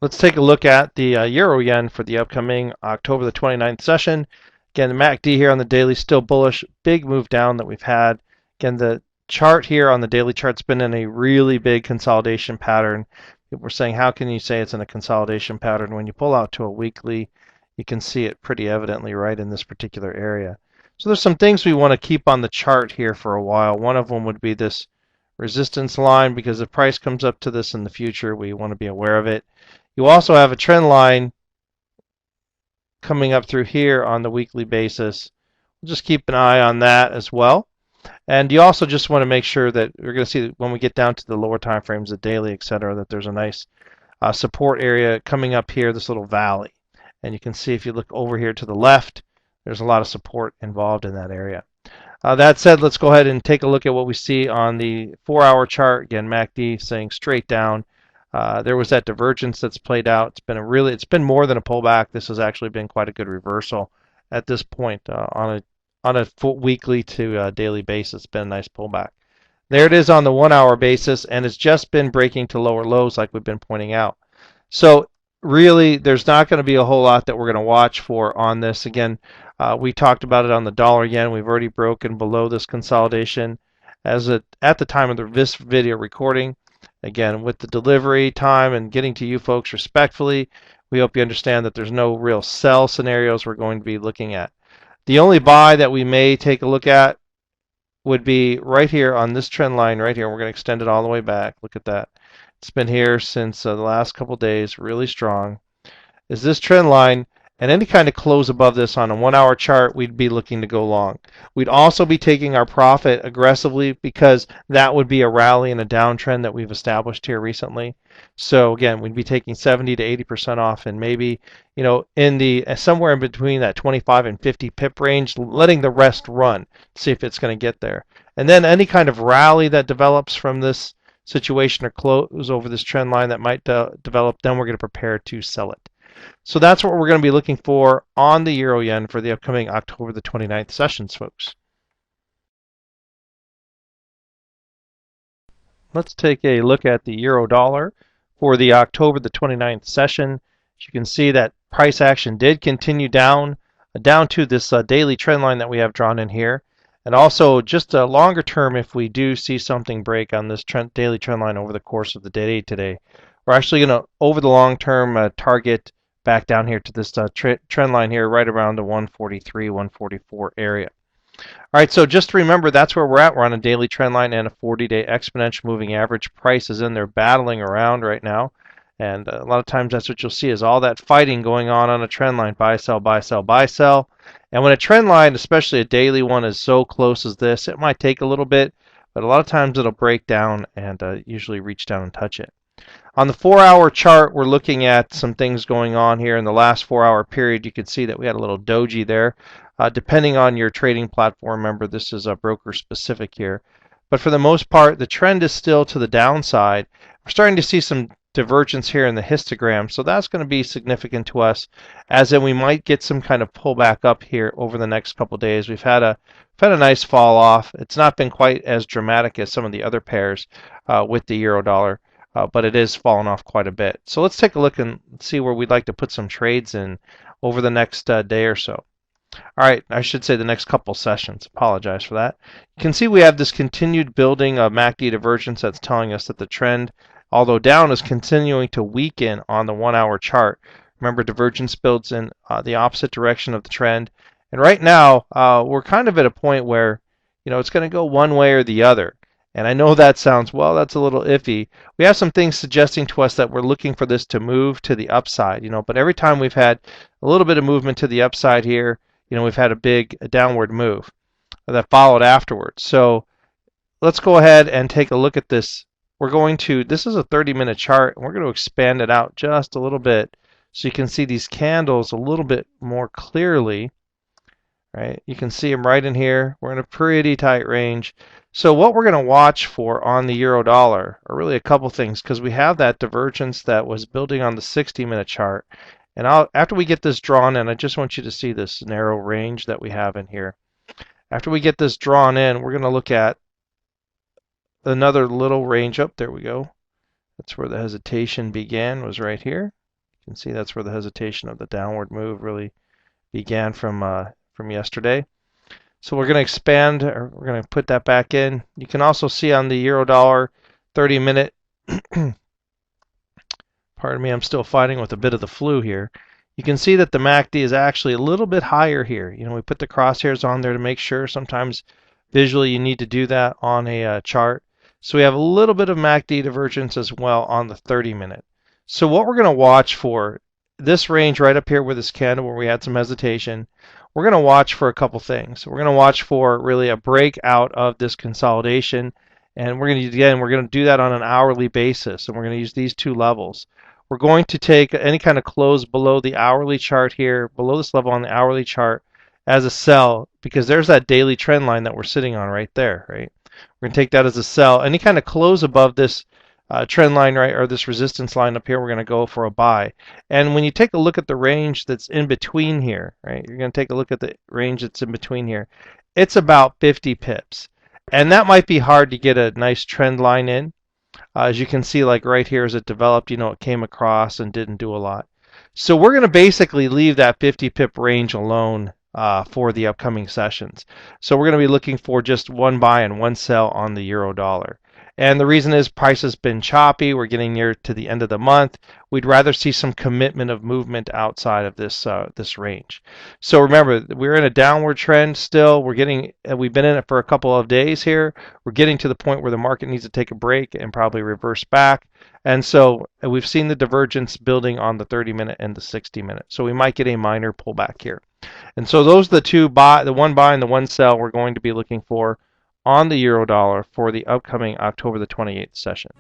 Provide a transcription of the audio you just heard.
Let's take a look at the Euro Yen for the upcoming October the 29th session. Again, the MACD here on the daily still bullish. Big move down that we've had. Again, the chart here on the daily chart's been in a really big consolidation pattern. People were saying, how can you say it's in a consolidation pattern? When you pull out to a weekly, you can see it pretty evidently right in this particular area. So there's some things we want to keep on the chart here for a while. One of them would be this resistance line, because if price comes up to this in the future, we want to be aware of it. You also have a trend line coming up through here on the weekly basis. We'll just keep an eye on that as well. And you also just want to make sure that we're going to see when we get down to the lower time frames, the daily, etc., that there's a nice support area coming up here, this little valley. And you can see if you look over here to the left, there's a lot of support involved in that area. That said, let's go ahead and take a look at what we see on the 4-hour chart. Again, MACD saying straight down. There was that divergence that's played out. It's been more than a pullback. This has actually been quite a good reversal at this point on a weekly to daily basis. It's been a nice pullback. There it is on the 1-hour basis, and it's just been breaking to lower lows like we've been pointing out. So really, there's not going to be a whole lot that we're going to watch for on this. Again, we talked about it on the dollar yen. We've already broken below this consolidation at the time of this video recording. Again, with the delivery time and getting to you folks respectfully, we hope you understand that there's no real sell scenarios we're going to be looking at. The only buy that we may take a look at would be right here on this trend line right here. We're going to extend it all the way back. Look at that. It's been here since the last couple days, really strong. Is this trend line, and any kind of close above this on a 1-hour chart, we'd be looking to go long. We'd also be taking our profit aggressively, because that would be a rally and a downtrend that we've established here recently. So again, we'd be taking 70 to 80% off, and maybe, in the somewhere in between that 25 and 50 pip range, letting the rest run, see if it's going to get there. And then any kind of rally that develops from this situation or close over this trend line that might develop, then we're going to prepare to sell it. So that's what we're going to be looking for on the Euro Yen for the upcoming October the 29th sessions, folks. Let's take a look at the Euro Dollar for the October the 29th session. As you can see, that price action did continue down to this daily trend line that we have drawn in here. And also, just a longer term, if we do see something break on this daily trend line over the course of the day today, we're actually going to, over the long term, target back down here to this trend line here, right around the 143, 144 area. All right, so just remember, that's where we're at. We're on a daily trend line and a 40-day exponential moving average. Price is in there battling around right now. And a lot of times that's what you'll see, is all that fighting going on a trend line. Buy, sell, buy, sell, buy, sell. And when a trend line, especially a daily one, is so close as this, it might take a little bit, but a lot of times it'll break down and usually reach down and touch it. On the 4-hour chart, we're looking at some things going on here. In the last 4-hour period, you can see that we had a little doji there. Depending on your trading platform, remember this is a broker specific here. But for the most part, the trend is still to the downside. We're starting to see some divergence here in the histogram, so that's going to be significant to us, as in we might get some kind of pullback up here over the next couple days. We've had a nice fall off. It's not been quite as dramatic as some of the other pairs with the euro dollar. But it is falling off quite a bit. So let's take a look and see where we'd like to put some trades in over the next day or so. All right, I should say the next couple sessions. Apologize for that. You can see we have this continued building of MACD divergence that's telling us that the trend, although down, is continuing to weaken on the 1-hour chart. Remember, divergence builds in the opposite direction of the trend. And right now, we're kind of at a point where, it's going to go one way or the other. And I know that sounds, well, that's a little iffy. We have some things suggesting to us that we're looking for this to move to the upside, but every time we've had a little bit of movement to the upside here, we've had a downward move that followed afterwards. So let's go ahead and take a look at this. This is a 30-minute chart, and we're going to expand it out just a little bit so you can see these candles a little bit more clearly. Right? You can see them right in here. We're in a pretty tight range. So what we're going to watch for on the euro dollar are really a couple things, because we have that divergence that was building on the 60-minute chart. And after we get this drawn in, I just want you to see this narrow range that we have in here. After we get this drawn in, we're going to look at another little range up. There we go. That's where the hesitation began, was right here. You can see that's where the hesitation of the downward move really began from yesterday. So we're going to expand, or we're going to put that back in. You can also see on the euro dollar 30-minute, pardon me, I'm still fighting with a bit of the flu here. You can see that the MACD is actually a little bit higher here. You know, we put the crosshairs on there to make sure. Sometimes visually you need to do that on a chart. So we have a little bit of MACD divergence as well on the 30-minute. So what we're going to watch for, this range right up here with this candle where we had some hesitation, we're going to watch for a couple things. We're going to watch for really a breakout of this consolidation, and we're going to do that on an hourly basis, and we're going to use these two levels. We're going to take any kind of close below the hourly chart here, below this level on the hourly chart as a sell, because there's that daily trend line that we're sitting on right there, right? We're going to take that as a sell. Any kind of close above this trend line, right, or this resistance line up here, we're going to go for a buy. And when you take a look at the range that's in between here, right, you're going to take a look at the range that's in between here. It's about 50 pips. And that might be hard to get a nice trend line in. As you can see, like right here as it developed, you know, it came across and didn't do a lot. So we're going to basically leave that 50 pip range alone for the upcoming sessions. So we're going to be looking for just one buy and one sell on the euro dollar. And the reason is price has been choppy. We're getting near to the end of the month. We'd rather see some commitment of movement outside of this range. So remember, we're in a downward trend still. We've been in it for a couple of days here. We're getting to the point where the market needs to take a break and probably reverse back. And so we've seen the divergence building on the 30-minute and the 60-minute. So we might get a minor pullback here. And so those are the one buy and the one sell we're going to be looking for on the euro dollar for the upcoming October the 28th session.